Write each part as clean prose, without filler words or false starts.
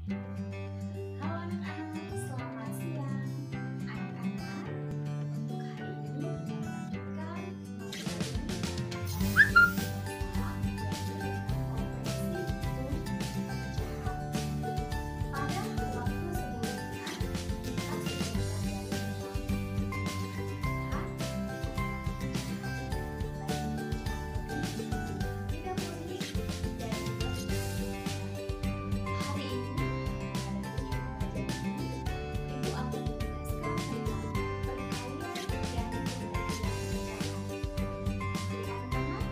Halo anak-anak, selamat siang. Anak-anak, untuk hari ini kita melanjutkan materi pada waktu sebelumnya kita sudah tidak murni dan hari ini Ibu akan menjelaskan tentang perkalian dan pembelajaran pecahan. Jadi anak-anak,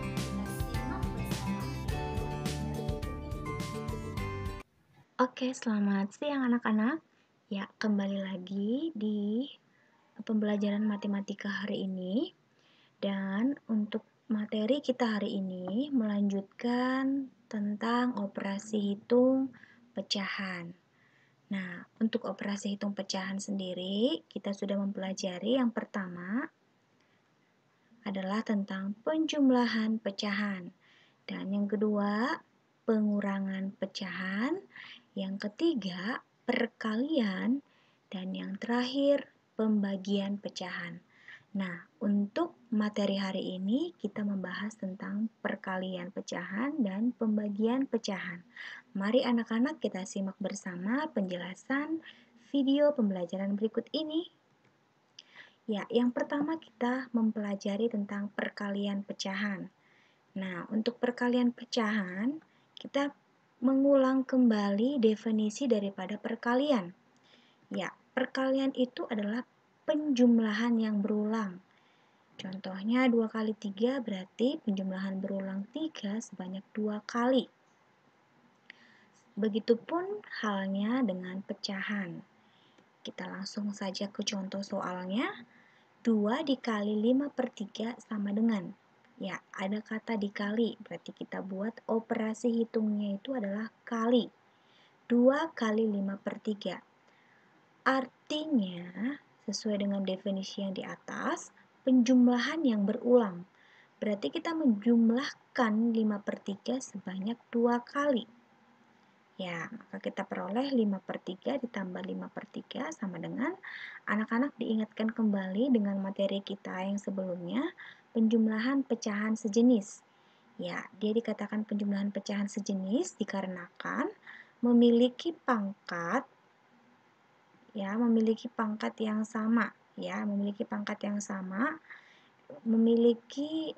kita simak bersama video berikut ini. Oke, selamat siang anak-anak. Ya, kembali lagi di pembelajaran matematika hari ini. Dan untuk materi kita hari ini melanjutkan tentang operasi hitung pecahan. Nah, untuk operasi hitung pecahan sendiri, kita sudah mempelajari yang pertama adalah tentang penjumlahan pecahan. Dan yang kedua, pengurangan pecahan. Yang ketiga, perkalian. Dan yang terakhir, pembagian pecahan. Nah, untuk materi hari ini kita membahas tentang perkalian pecahan dan pembagian pecahan. Mari anak-anak kita simak bersama penjelasan video pembelajaran berikut ini. Ya, yang pertama kita mempelajari tentang perkalian pecahan. Nah, untuk perkalian pecahan, kita mengulang kembali definisi daripada perkalian. Ya, perkalian itu adalah penjumlahan yang berulang. Contohnya 2 kali 3 berarti penjumlahan berulang 3 sebanyak 2 kali. Begitupun halnya dengan pecahan. Kita langsung saja ke contoh soalnya. 2 dikali 5/3 sama dengan. Ya, ada kata dikali, berarti kita buat operasi hitungnya itu adalah kali. 2 kali 5/3. Artinya, sesuai dengan definisi yang di atas, penjumlahan yang berulang. Berarti kita menjumlahkan 5/3 sebanyak 2 kali. Ya, maka kita peroleh 5/3 ditambah 5/3 sama dengan, anak-anak diingatkan kembali dengan materi kita yang sebelumnya, penjumlahan pecahan sejenis. Ya, dia dikatakan penjumlahan pecahan sejenis dikarenakan memiliki pangkat yang sama, memiliki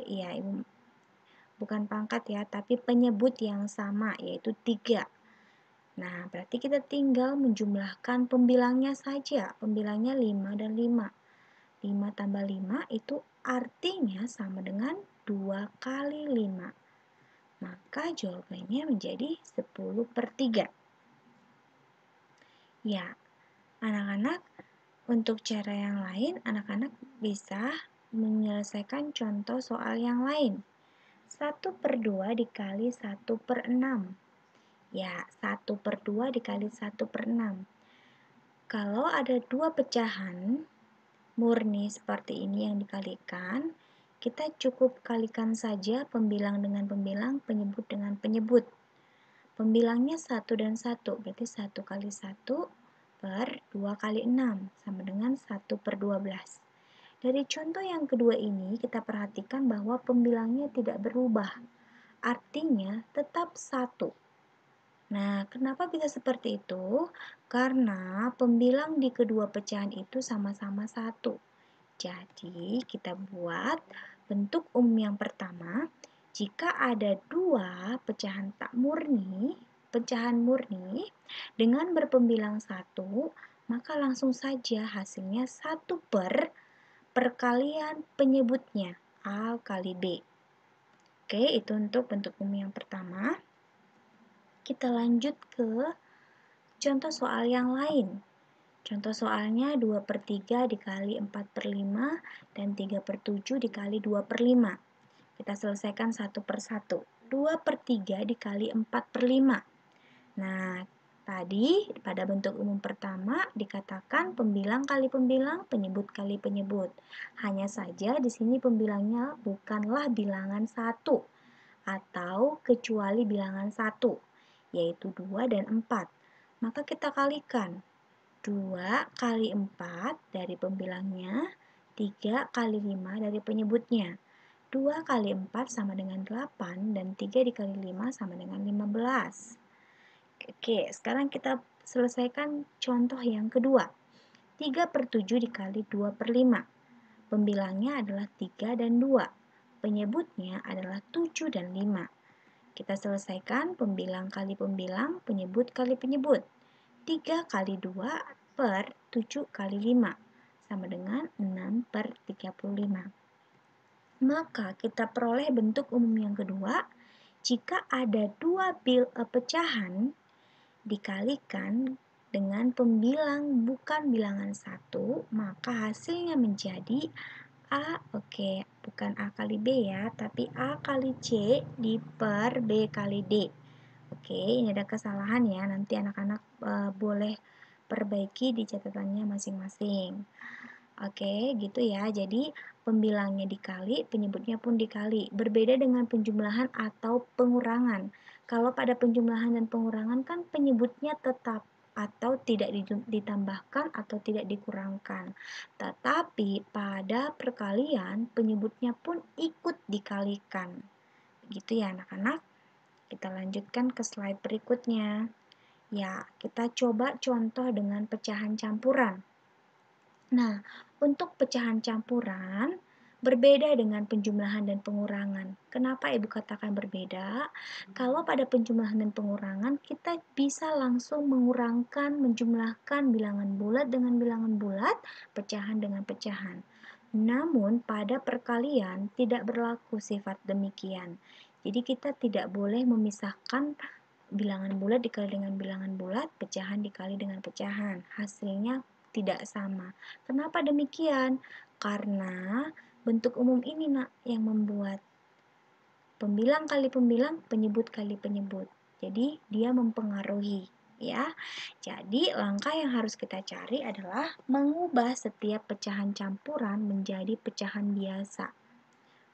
bukan pangkat ya, tapi penyebut yang sama, yaitu 3. Nah, berarti kita tinggal menjumlahkan pembilangnya saja, pembilangnya 5 dan 5. 5 tambah 5 itu artinya sama dengan 2 kali 5. Maka jawabannya menjadi 10/3. Ya, anak-anak, untuk cara yang lain, anak-anak bisa menyelesaikan contoh soal yang lain. 1/2 dikali 1/6. Ya, 1/2 dikali 1/6. Kalau ada 2 pecahan murni seperti ini yang dikalikan, kita cukup kalikan saja pembilang dengan pembilang, penyebut dengan penyebut. Pembilangnya 1 dan 1, berarti 1 kali 1 per 2 kali 6, sama dengan 1/12. Dari contoh yang kedua ini, kita perhatikan bahwa pembilangnya tidak berubah, artinya tetap 1. Nah, kenapa bisa seperti itu? Karena pembilang di kedua pecahan itu sama-sama 1. Jadi, kita buat bentuk umum yang pertama. Jika ada 2 pecahan murni dengan berpembilang 1, maka langsung saja hasilnya 1 per perkalian penyebutnya, A kali B. Oke, itu untuk bentuk umum yang pertama. Kita lanjut ke contoh soal yang lain. Contoh soalnya 2/3 dikali 4/5 dan 3/7 dikali 2/5. Kita selesaikan satu per satu. 2/3 dikali 4/5. Nah, tadi pada bentuk umum pertama dikatakan pembilang kali pembilang, penyebut kali penyebut. Hanya saja di sini pembilangnya bukanlah bilangan 1 atau kecuali bilangan 1, yaitu 2 dan 4. maka kita kalikan. 2 kali 4 dari pembilangnya, 3 kali 5 dari penyebutnya. 2 kali 4 sama dengan 8 dan 3 dikali 5 sama dengan 15. Oke, sekarang kita selesaikan contoh yang kedua. 3/7 dikali 2/5. Pembilangnya adalah 3 dan 2. Penyebutnya adalah 7 dan 5. Kita selesaikan pembilang kali pembilang, penyebut kali penyebut. 3 kali 2 per 7 kali 5 sama dengan 6/35. Maka kita peroleh bentuk umum yang kedua, jika ada dua pecahan dikalikan dengan pembilang bukan bilangan 1, maka hasilnya menjadi A, oke, bukan A kali B ya, tapi A kali C di per B kali D. Oke, ini ada kesalahan ya, nanti anak-anak boleh perbaiki di catatannya masing-masing. Oke, gitu ya. Jadi pembilangnya dikali, penyebutnya pun dikali. Berbeda dengan penjumlahan atau pengurangan. Kalau pada penjumlahan dan pengurangan kan penyebutnya tetap atau tidak ditambahkan atau tidak dikurangkan. Tetapi pada perkalian penyebutnya pun ikut dikalikan. Begitu ya anak-anak. Kita lanjutkan ke slide berikutnya. Ya, kita coba contoh dengan pecahan campuran. Nah, untuk pecahan campuran berbeda dengan penjumlahan dan pengurangan. Kenapa Ibu katakan berbeda? Kalau pada penjumlahan dan pengurangan kita bisa langsung mengurangkan, menjumlahkan bilangan bulat dengan bilangan bulat, pecahan dengan pecahan. Namun pada perkalian tidak berlaku sifat demikian. Jadi kita tidak boleh memisahkan bilangan bulat dikali dengan bilangan bulat, pecahan dikali dengan pecahan. Hasilnya tidak sama. Kenapa demikian? Karena bentuk umum ini nak yang membuat pembilang kali pembilang, penyebut kali penyebut. Jadi dia mempengaruhi ya. Jadi langkah yang harus kita cari adalah mengubah setiap pecahan campuran menjadi pecahan biasa.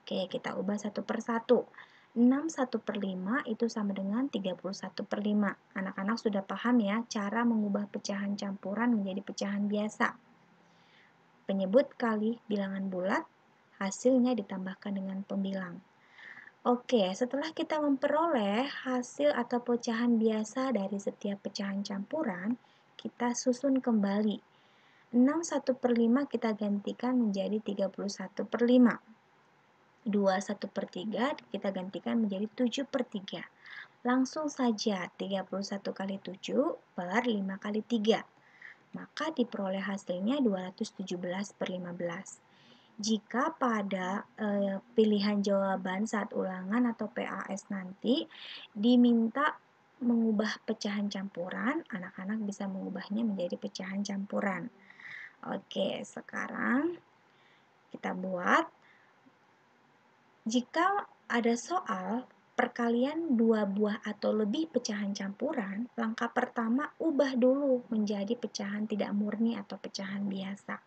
Oke, kita ubah satu per satu. 6/1/5 itu sama dengan 31/5. Anak-anak sudah paham ya cara mengubah pecahan campuran menjadi pecahan biasa. Penyebut kali bilangan bulat, hasilnya ditambahkan dengan pembilang. Oke, setelah kita memperoleh hasil atau pecahan biasa dari setiap pecahan campuran, kita susun kembali. 6/1/5 kita gantikan menjadi 31/5. 2/1/3 kita gantikan menjadi 7/3. Langsung saja 31 kali 7 per 5 kali 3. Maka diperoleh hasilnya 217/15. Jika pada pilihan jawaban saat ulangan atau PAS nanti diminta mengubah pecahan campuran, anak-anak bisa mengubahnya menjadi pecahan campuran. Oke, sekarang kita buat. Jika ada soal perkalian dua buah atau lebih pecahan campuran, langkah pertama ubah dulu menjadi pecahan tidak murni atau pecahan biasa.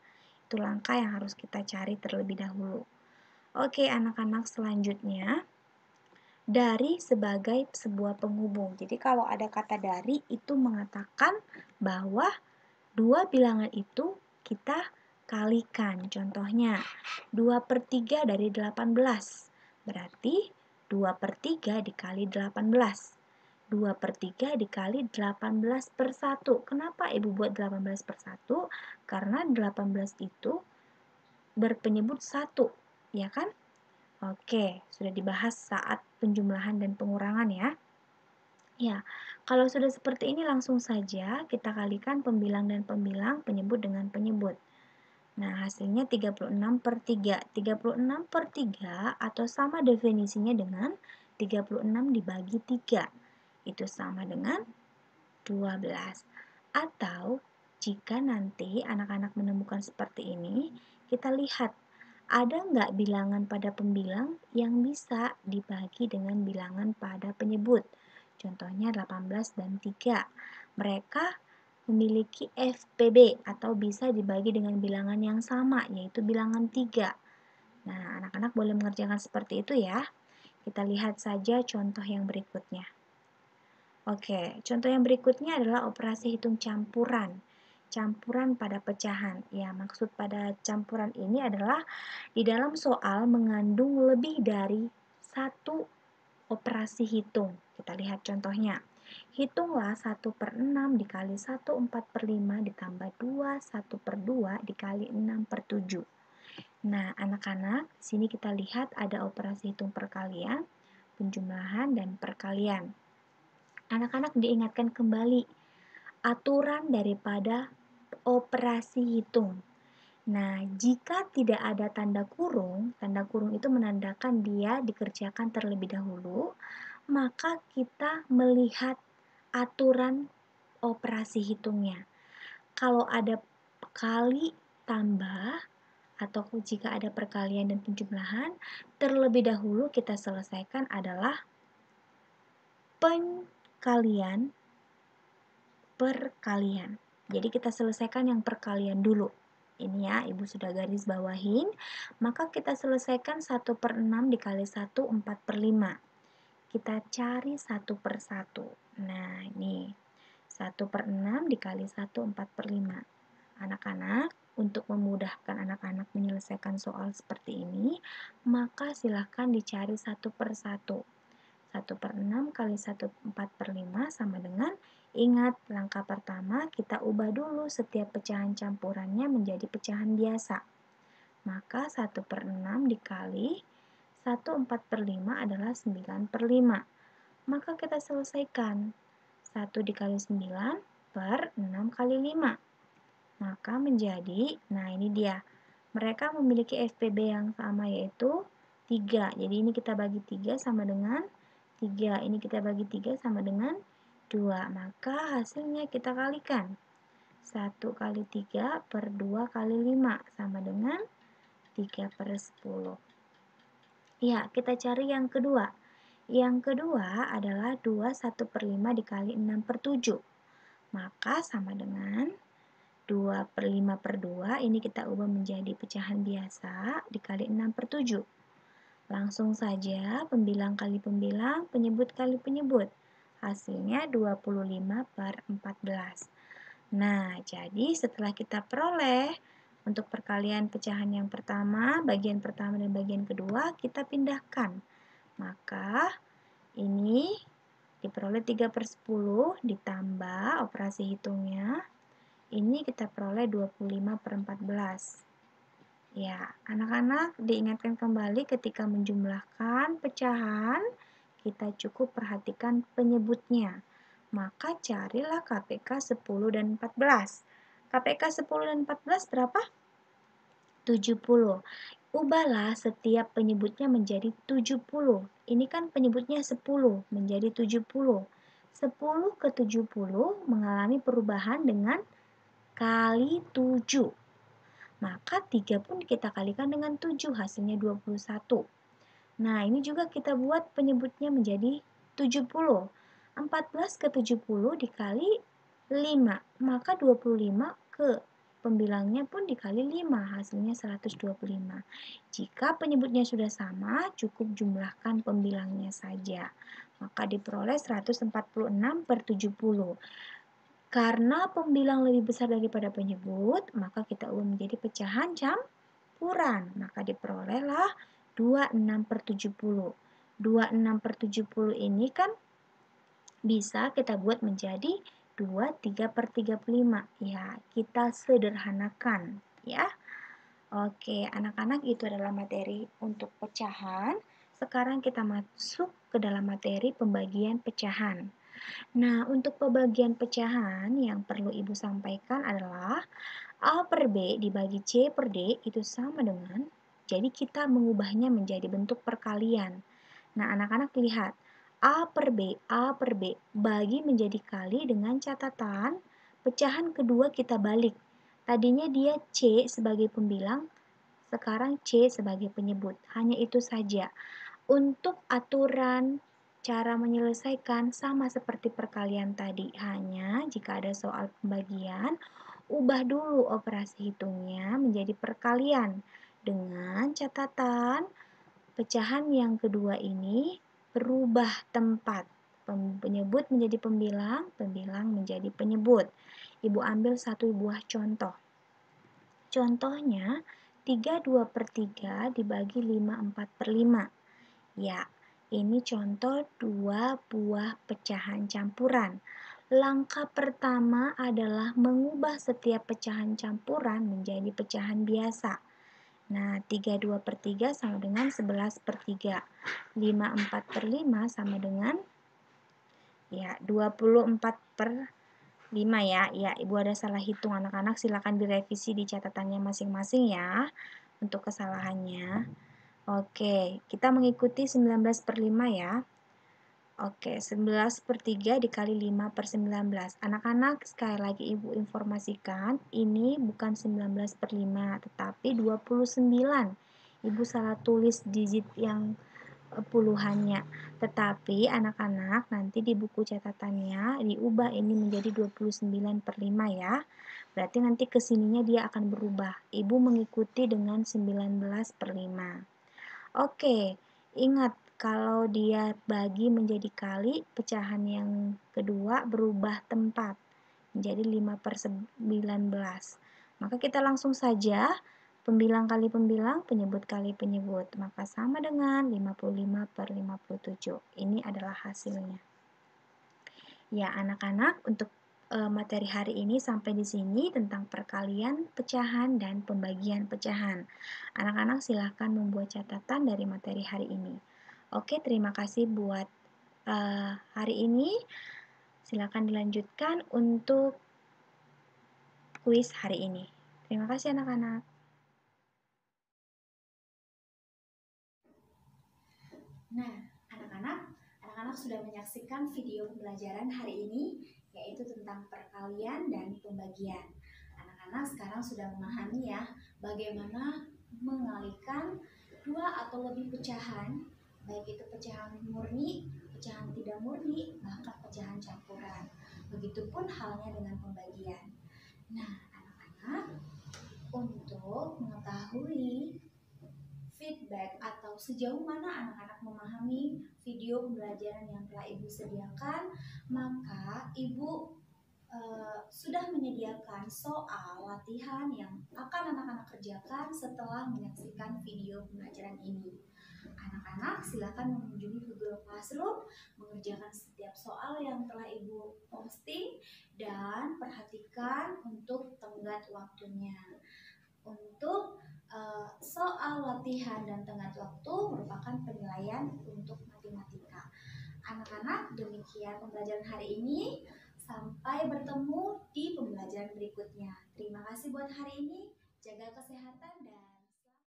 Itu langkah yang harus kita cari terlebih dahulu. Oke, anak-anak, selanjutnya dari sebagai sebuah penghubung. Jadi kalau ada kata dari itu mengatakan bahwa dua bilangan itu kita kalikan. Contohnya 2/3 dari 18. Berarti 2/3 dikali 18. 2/3 dikali 18/1. Kenapa Ibu buat 18/1? Karena 18 itu berpenyebut 1, ya kan? Oke, sudah dibahas saat penjumlahan dan pengurangan ya. Ya, kalau sudah seperti ini langsung saja kita kalikan pembilang dan pembilang, penyebut dengan penyebut. Nah, hasilnya 36/3. 36/3 atau sama definisinya dengan 36 dibagi 3. Itu sama dengan 12. Atau jika nanti anak-anak menemukan seperti ini, kita lihat ada nggak bilangan pada pembilang yang bisa dibagi dengan bilangan pada penyebut. Contohnya 18 dan 3. Mereka memiliki FPB atau bisa dibagi dengan bilangan yang sama, yaitu bilangan 3. Nah, anak-anak boleh mengerjakan seperti itu ya. Kita lihat saja contoh yang berikutnya. Oke, contoh yang berikutnya adalah operasi hitung campuran. Campuran pada pecahan. Ya, maksud pada campuran ini adalah di dalam soal mengandung lebih dari satu operasi hitung. Kita lihat contohnya. Hitunglah 1/6 dikali 1/4/5 ditambah 2 1/2 dikali 6/7. Nah, anak-anak, di sini kita lihat ada operasi hitung perkalian, penjumlahan, dan perkalian. Anak-anak diingatkan kembali aturan daripada operasi hitung. Nah, jika tidak ada tanda kurung itu menandakan dia dikerjakan terlebih dahulu, maka kita melihat aturan operasi hitungnya. Kalau ada kali tambah atau jika ada perkalian dan penjumlahan, terlebih dahulu kita selesaikan adalah perkalian. Jadi kita selesaikan yang perkalian dulu. Ini ya, Ibu sudah garis bawahin. Maka kita selesaikan 1/6 dikali 1 4/5. Kita cari satu per satu. Nah, ini 1/6 dikali 1 4/5. Anak-anak, untuk memudahkan anak-anak menyelesaikan soal seperti ini, maka silahkan dicari satu per satu. 1/6 kali 1/4/5 sama dengan, ingat langkah pertama kita ubah dulu setiap pecahan campurannya menjadi pecahan biasa. Maka 1/6 dikali 1/4/5 adalah 9/5. Maka kita selesaikan. 1 dikali 9 per 6 kali 5. Maka menjadi, nah ini dia. Mereka memiliki FPB yang sama yaitu 3. Jadi ini kita bagi 3 sama dengan 3. Ini kita bagi 3 sama dengan 2. Maka hasilnya kita kalikan. 1 kali 3 per 2 kali 5 sama dengan 3/10. Ya, kita cari yang kedua. Yang kedua adalah 2 1/5 dikali 6/7. Maka sama dengan 2/5/2, ini kita ubah menjadi pecahan biasa dikali 6/7. Langsung saja pembilang kali pembilang, penyebut kali penyebut. Hasilnya 25/14. Nah, jadi setelah kita peroleh untuk perkalian pecahan yang pertama, bagian pertama dan bagian kedua, kita pindahkan. Maka ini diperoleh 3/10 ditambah operasi hitungnya. Ini kita peroleh 25/14. Ya, anak-anak diingatkan kembali ketika menjumlahkan pecahan, kita cukup perhatikan penyebutnya. Maka carilah KPK 10 dan 14. KPK 10 dan 14 berapa? 70. Ubahlah setiap penyebutnya menjadi 70. Ini kan penyebutnya 10 menjadi 70. 10 ke 70 mengalami perubahan dengan kali 7. Maka 3 pun kita kalikan dengan 7, hasilnya 21. Nah, ini juga kita buat penyebutnya menjadi 70. 14 ke 70 dikali 5, maka 25 ke pembilangnya pun dikali 5, hasilnya 125. Jika penyebutnya sudah sama, cukup jumlahkan pembilangnya saja. Maka diperoleh 146/70. Karena pembilang lebih besar daripada penyebut, maka kita ubah menjadi pecahan campuran. Maka diperolehlah 26/70. 26/70 ini kan bisa kita buat menjadi 23/35. Ya, kita sederhanakan ya. Oke, anak-anak, itu adalah materi untuk pecahan. Sekarang kita masuk ke dalam materi pembagian pecahan. Nah, untuk pembagian pecahan yang perlu Ibu sampaikan adalah A per B dibagi C per D itu sama dengan, jadi kita mengubahnya menjadi bentuk perkalian. Nah, anak-anak lihat, A per B, bagi menjadi kali dengan catatan pecahan kedua kita balik. Tadinya dia C sebagai pembilang, sekarang C sebagai penyebut. Hanya itu saja. Untuk aturan cara menyelesaikan sama seperti perkalian tadi, hanya jika ada soal pembagian, ubah dulu operasi hitungnya menjadi perkalian dengan catatan pecahan yang kedua ini berubah tempat. penyebut menjadi pembilang, pembilang menjadi penyebut. Ibu ambil satu buah contoh. Contohnya, 3/2/3 dibagi 5/4/5. Ya, ini contoh dua buah pecahan campuran. Langkah pertama adalah mengubah setiap pecahan campuran menjadi pecahan biasa. Nah, 3/2/3 sama dengan 11/3. 5/4/5 sama dengan 24/5 ya. Ya, Ibu ada salah hitung anak-anak, silakan direvisi di catatannya masing-masing ya untuk kesalahannya. Oke, kita mengikuti 19/5 ya. Oke, 11/3 dikali 5/19. Anak-anak, sekali lagi Ibu informasikan, ini bukan 19/5, tetapi 29. Ibu salah tulis digit yang puluhannya. Tetapi anak-anak nanti di buku catatannya diubah ini menjadi 29/5 ya. Berarti nanti kesininya dia akan berubah. Ibu mengikuti dengan 19/5. Oke, ingat kalau dia bagi menjadi kali, pecahan yang kedua berubah tempat menjadi 5/19. Maka kita langsung saja pembilang kali pembilang, penyebut kali penyebut. Maka sama dengan 55/57. Ini adalah hasilnya. Ya, anak-anak, untuk materi hari ini sampai di sini tentang perkalian pecahan dan pembagian pecahan. Anak-anak silahkan membuat catatan dari materi hari ini. Oke, terima kasih buat hari ini. Silakan dilanjutkan untuk kuis hari ini. Terima kasih anak-anak. Nah, anak-anak sudah menyaksikan video pembelajaran hari ini, yaitu tentang perkalian dan pembagian. Anak-anak sekarang sudah memahami ya, bagaimana mengalihkan dua atau lebih pecahan, baik itu pecahan murni, pecahan tidak murni, bahkan pecahan campuran. Begitupun halnya dengan pembagian. Nah, anak-anak, untuk mengetahui feedback atau sejauh mana anak-anak memahami video pembelajaran yang telah Ibu sediakan, maka Ibu sudah menyediakan soal latihan yang akan anak-anak kerjakan setelah menyaksikan video pembelajaran ini. Anak-anak silakan mengunjungi Google Classroom, mengerjakan setiap soal yang telah Ibu posting, dan perhatikan untuk tenggat waktunya. Untuk soal latihan dan tenggat waktu merupakan penilaian untuk matematika. Anak-anak, demikian pembelajaran hari ini. Sampai bertemu di pembelajaran berikutnya. Terima kasih buat hari ini. Jaga